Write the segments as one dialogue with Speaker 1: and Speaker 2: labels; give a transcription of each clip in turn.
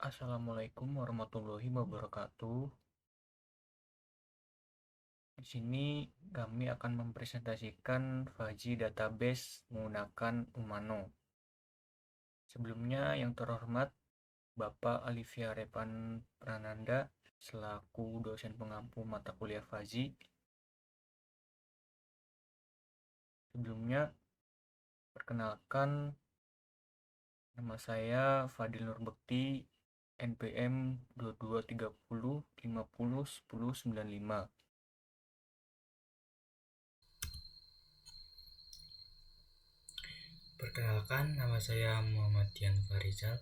Speaker 1: Assalamualaikum warahmatullahi wabarakatuh. Di sini kami akan mempresentasikan Fuzzy Database menggunakan Umano. Sebelumnya yang terhormat Bapak Alivia Repan Prananda selaku dosen pengampu mata kuliah Fuzzy. Sebelumnya perkenalkan, nama saya Fadil Nurbekti, NPM 2230 50 10 95.
Speaker 2: Perkenalkan, nama saya Muhammad Dian Farizal,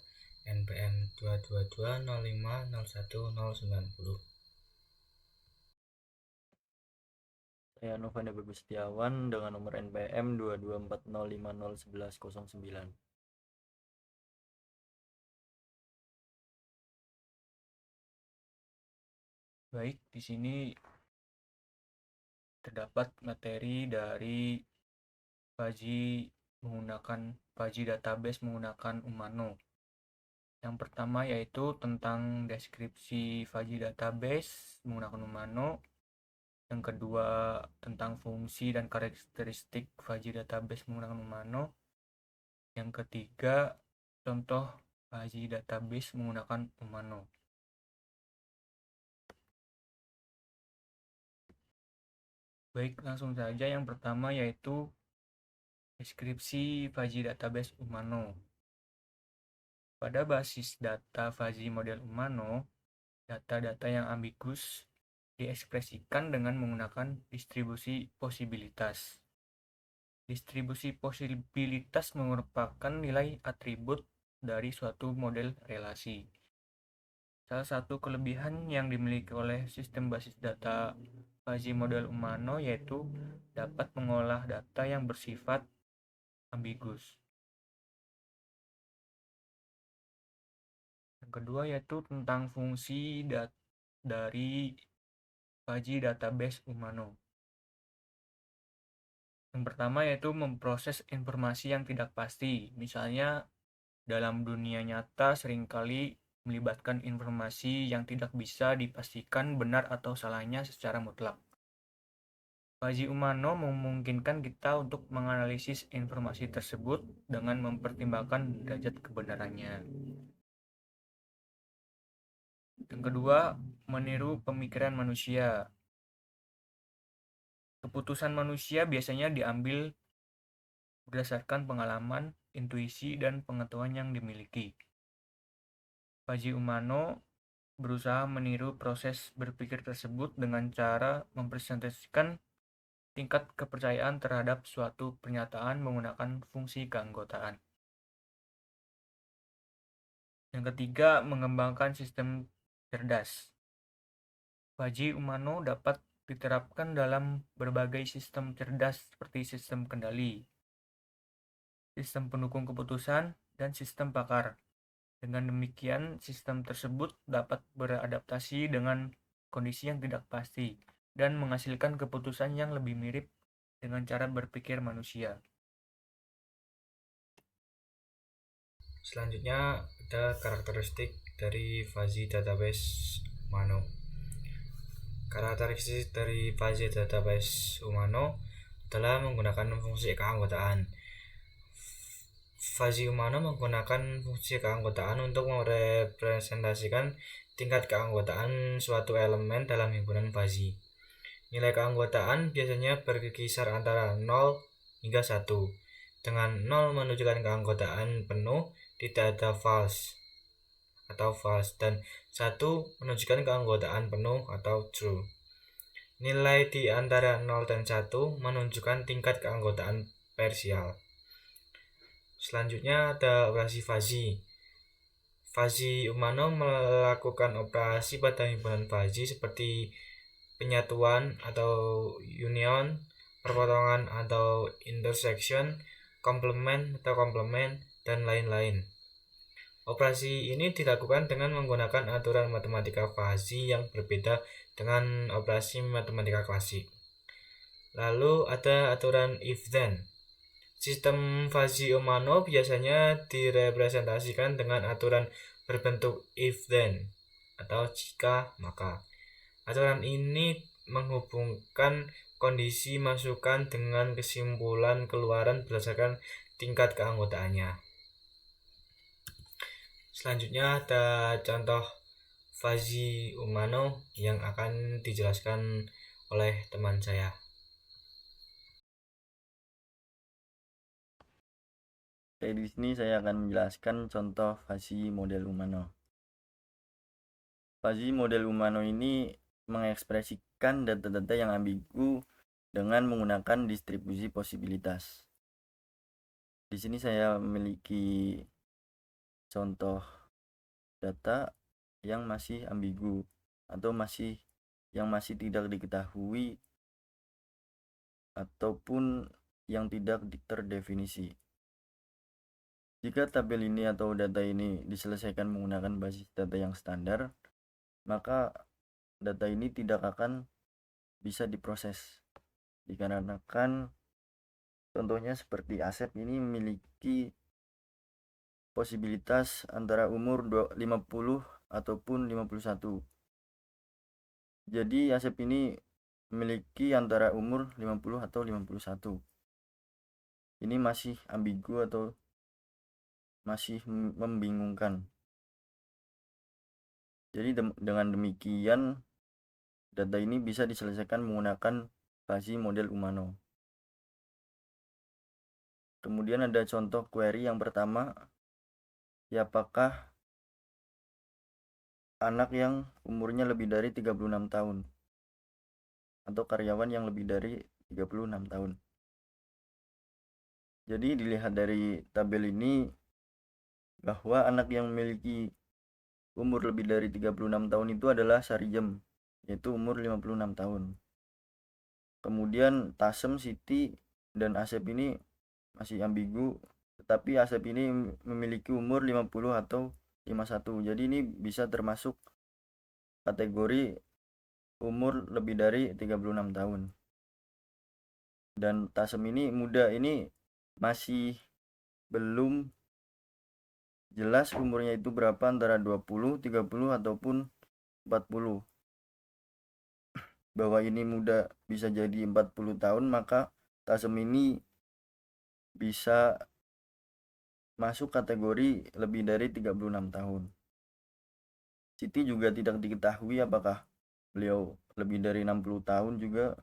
Speaker 2: NPM 222050190.
Speaker 3: Saya Novanda Bagus Setiawan dengan nomor NPM 2240501109.
Speaker 1: Baik, di sini terdapat materi dari Fuzzy Database menggunakan Umano. Yang pertama yaitu tentang deskripsi Fuzzy Database menggunakan Umano. Yang kedua tentang fungsi dan karakteristik Fuzzy Database menggunakan Umano. Yang ketiga contoh Fuzzy Database menggunakan Umano. Baik, langsung saja yang pertama yaitu deskripsi Fuzzy Database Umano. Pada basis data Fuzzy model Umano, data-data yang ambigus diekspresikan dengan menggunakan distribusi posibilitas. Distribusi posibilitas merupakan nilai atribut dari suatu model relasi. Salah satu kelebihan yang dimiliki oleh sistem basis data Fuzzy model Umano yaitu dapat mengolah data yang bersifat ambigus. Yang kedua yaitu tentang fungsi dari Fuzzy Database Umano. Yang pertama yaitu memproses informasi yang tidak pasti. Misalnya dalam dunia nyata seringkali melibatkan informasi yang tidak bisa dipastikan benar atau salahnya secara mutlak. Fuzzy Umano memungkinkan kita untuk menganalisis informasi tersebut dengan mempertimbangkan derajat kebenarannya. Yang kedua, meniru pemikiran manusia. Keputusan manusia biasanya diambil berdasarkan pengalaman, intuisi, dan pengetahuan yang dimiliki. Fuzzy Umano berusaha meniru proses berpikir tersebut dengan cara mempresentasikan tingkat kepercayaan terhadap suatu pernyataan menggunakan fungsi keanggotaan. Yang ketiga, mengembangkan sistem cerdas. Fuzzy Umano dapat diterapkan dalam berbagai sistem cerdas seperti sistem kendali, sistem pendukung keputusan, dan sistem pakar. Dengan demikian, sistem tersebut dapat beradaptasi dengan kondisi yang tidak pasti dan menghasilkan keputusan yang lebih mirip dengan cara berpikir manusia.
Speaker 2: Selanjutnya ada karakteristik dari Fuzzy Database Umano. Karakteristik dari Fuzzy Database Umano adalah menggunakan fungsi keanggotaan. Fuzzy Umano menggunakan fungsi keanggotaan untuk merepresentasikan tingkat keanggotaan suatu elemen dalam himpunan fuzzy. Nilai keanggotaan biasanya berkisar antara 0 hingga 1. Dengan 0 menunjukkan keanggotaan penuh, tidak ada false atau false, dan 1 menunjukkan keanggotaan penuh atau true. Nilai di antara 0 dan 1 menunjukkan tingkat keanggotaan parsial. Selanjutnya ada operasi fuzzy. Fuzzy Umano melakukan operasi pada himpunan fuzzy seperti penyatuan atau union, perpotongan atau intersection, komplement, dan lain-lain. Operasi ini dilakukan dengan menggunakan aturan matematika fuzzy yang berbeda dengan operasi matematika klasik. Lalu ada aturan if-then. Sistem fuzzy Umano biasanya direpresentasikan dengan aturan berbentuk if then atau jika maka. Aturan ini menghubungkan kondisi masukan dengan kesimpulan keluaran berdasarkan tingkat keanggotaannya. Selanjutnya ada contoh fuzzy Umano yang akan dijelaskan oleh teman saya.
Speaker 3: Oke, di sini saya akan menjelaskan contoh fuzzy model Umano. Fuzzy model Umano ini mengekspresikan data-data yang ambigu dengan menggunakan distribusi posibilitas. Di sini saya memiliki contoh data yang masih ambigu atau yang masih tidak diketahui ataupun yang tidak terdefinisi. Jika tabel ini atau data ini diselesaikan menggunakan basis data yang standar, maka data ini tidak akan bisa diproses. Dikarenakan contohnya seperti Asep ini memiliki posibilitas antara umur 50 ataupun 51. Jadi Asep ini memiliki antara umur 50 atau 51. Ini masih ambigu atau masih membingungkan. Jadi dengan demikian data ini bisa diselesaikan menggunakan fuzzy model Umano. Kemudian ada contoh query yang pertama, siapakah anak yang umurnya lebih dari 36 tahun atau karyawan yang lebih dari 36 tahun. Jadi dilihat dari tabel ini bahwa anak yang memiliki umur lebih dari 36 tahun itu adalah Sarijem, yaitu umur 56 tahun. Kemudian Tasem, Siti, dan Asep ini masih ambigu, tetapi Asep ini memiliki umur 50 atau 51. Jadi ini bisa termasuk kategori umur lebih dari 36 tahun. Dan Tasem ini muda, ini masih belum jelas umurnya itu berapa, antara 20, 30 ataupun 40. Bahwa ini muda bisa jadi 40 tahun, maka Tasem ini bisa masuk kategori lebih dari 36 tahun. Siti juga tidak diketahui apakah beliau lebih dari 60 tahun juga.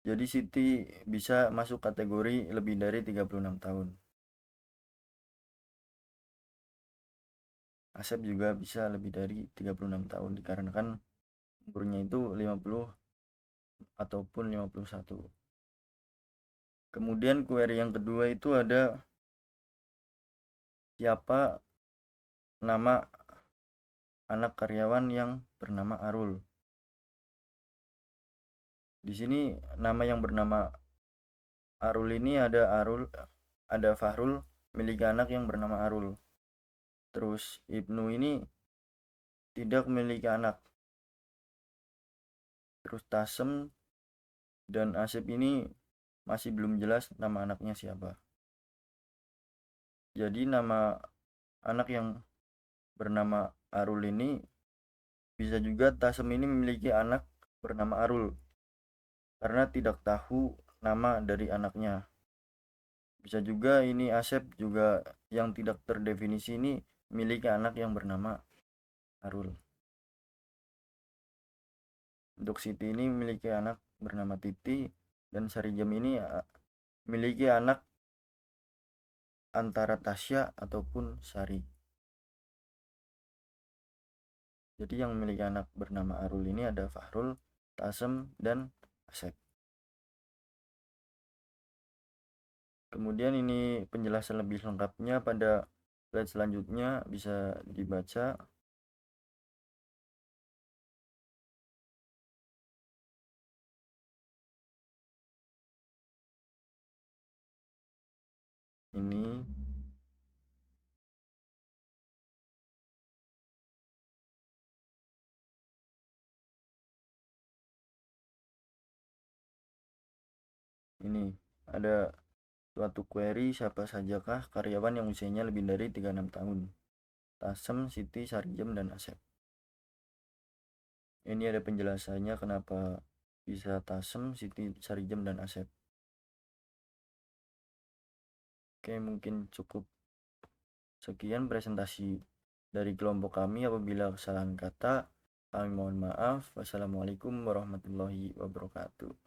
Speaker 3: Jadi Siti bisa masuk kategori lebih dari 36 tahun. Asep juga bisa lebih dari 36 tahun dikarenakan umurnya itu 50 ataupun 51. Kemudian query yang kedua itu ada siapa nama anak karyawan yang bernama Arul. Di sini nama yang bernama Arul ini ada Fahrul, milik anak yang bernama Arul. Terus Ibnu ini tidak memiliki anak. Terus Tasem dan Asep ini masih belum jelas nama anaknya siapa. Jadi nama anak yang bernama Arul ini bisa juga Tasem ini memiliki anak bernama Arul karena tidak tahu nama dari anaknya. Bisa juga ini Asep juga yang tidak terdefinisi ini memiliki anak yang bernama Arul. Untuk Siti ini memiliki anak bernama Titi, dan Sarijem ini memiliki anak antara Tasya ataupun Sari. Jadi yang memiliki anak bernama Arul ini ada Fahrul, Tasem, dan Asep. Kemudian ini penjelasan lebih lengkapnya pada slide selanjutnya, bisa dibaca. Ini ada Suatu query, siapa sajakah karyawan yang usianya lebih dari 36 tahun? Tasem, Siti, Sarijem, dan Asep. Ini ada penjelasannya kenapa bisa Tasem, Siti, Sarijem, dan Asep. Oke, mungkin cukup sekian presentasi dari kelompok kami. Apabila kesalahan kata, kami mohon maaf. Wassalamualaikum warahmatullahi wabarakatuh.